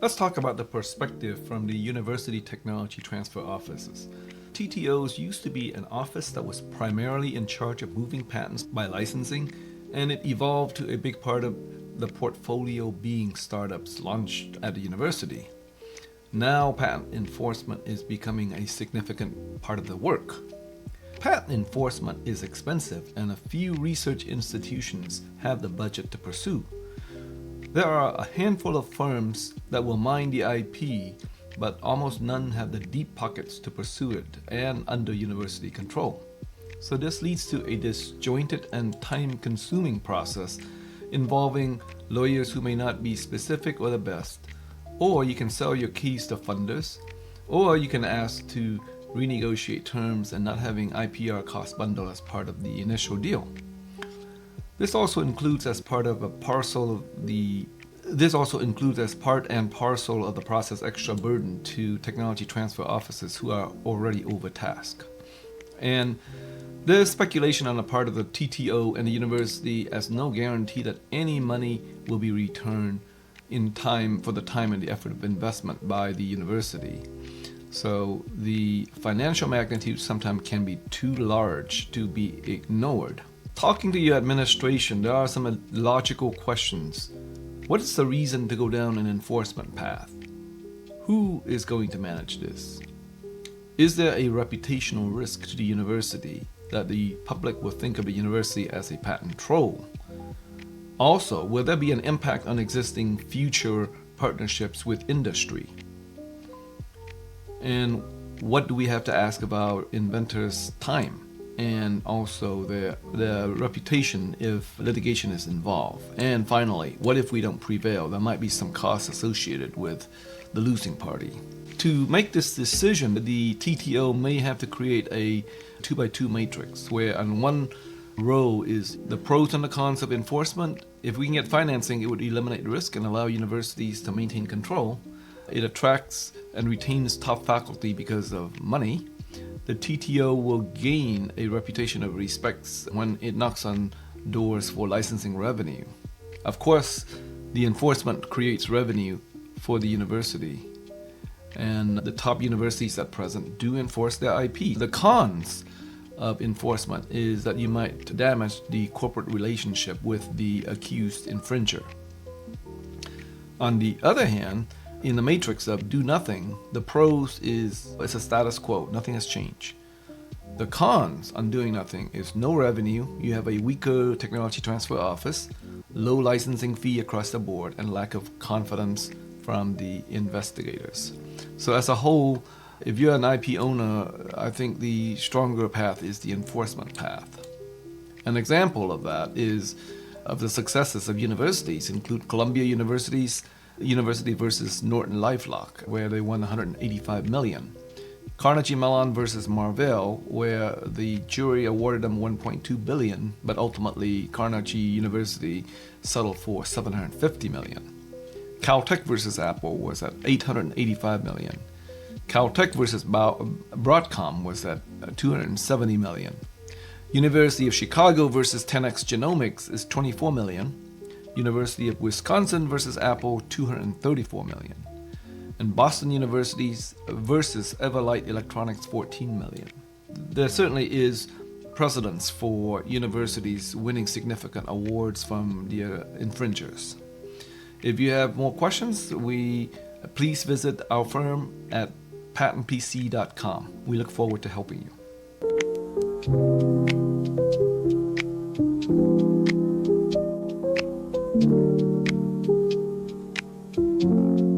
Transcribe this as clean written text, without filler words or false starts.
Let's talk about the perspective from the University Technology Transfer Offices. TTOs used to be an office that was primarily in charge of moving patents by licensing, and it evolved to a big part of the portfolio being startups launched at the university. Now patent enforcement is becoming a significant part of the work. Patent enforcement is expensive, and a few research institutions have the budget to pursue. There are a handful of firms that will mine the IP, but almost none have the deep pockets to pursue it and under university control. So this leads to a disjointed and time-consuming process involving lawyers who may not be specific or the best, or you can sell your keys to funders, or you can ask to renegotiate terms and not having IPR cost bundle as part of the initial deal. This also includes as part and parcel of the process extra burden to technology transfer offices who are already overtasked. And there's speculation on the part of the TTO and the university as no guarantee that any money will be returned in time for the time and the effort of investment by the university. So the financial magnitude sometimes can be too large to be ignored. Talking to your administration, there are some logical questions. What is the reason to go down an enforcement path? Who is going to manage this? Is there a reputational risk to the university that the public will think of the university as a patent troll? Also, will there be an impact on existing future partnerships with industry? And what do we have to ask about inventors' time? And also their reputation if litigation is involved. And finally, what if we don't prevail? There might be some costs associated with the losing party. To make this decision, the TTO may have to create a 2x2 matrix where on one row is the pros and the cons of enforcement. If we can get financing, it would eliminate risk and allow universities to maintain control. It attracts and retains top faculty because of money. The TTO will gain a reputation of respect when it knocks on doors for licensing revenue. Of course, the enforcement creates revenue for the university, and the top universities at present do enforce their IP. The cons of enforcement is that you might damage the corporate relationship with the accused infringer. On the other hand, in the matrix of do nothing, the pros is it's a status quo, nothing has changed. The cons on doing nothing is no revenue, you have a weaker technology transfer office, low licensing fee across the board, and lack of confidence from the investigators. So as a whole, if you're an IP owner, I think the stronger path is the enforcement path. An example of that is of the successes of universities include Columbia University versus NortonLifeLock, where they won $185 million. Carnegie Mellon versus Marvell, where the jury awarded them $1.2 billion, but ultimately Carnegie University settled for $750 million. Caltech versus Apple was at $885 million. Caltech versus Broadcom was at $270 million. University of Chicago versus 10x Genomics is $24 million. University of Wisconsin versus Apple, $234 million. And Boston University versus Everlight Electronics, $14 million. There certainly is precedence for universities winning significant awards from the infringers. If you have more questions, please visit our firm at patentpc.com. We look forward to helping you.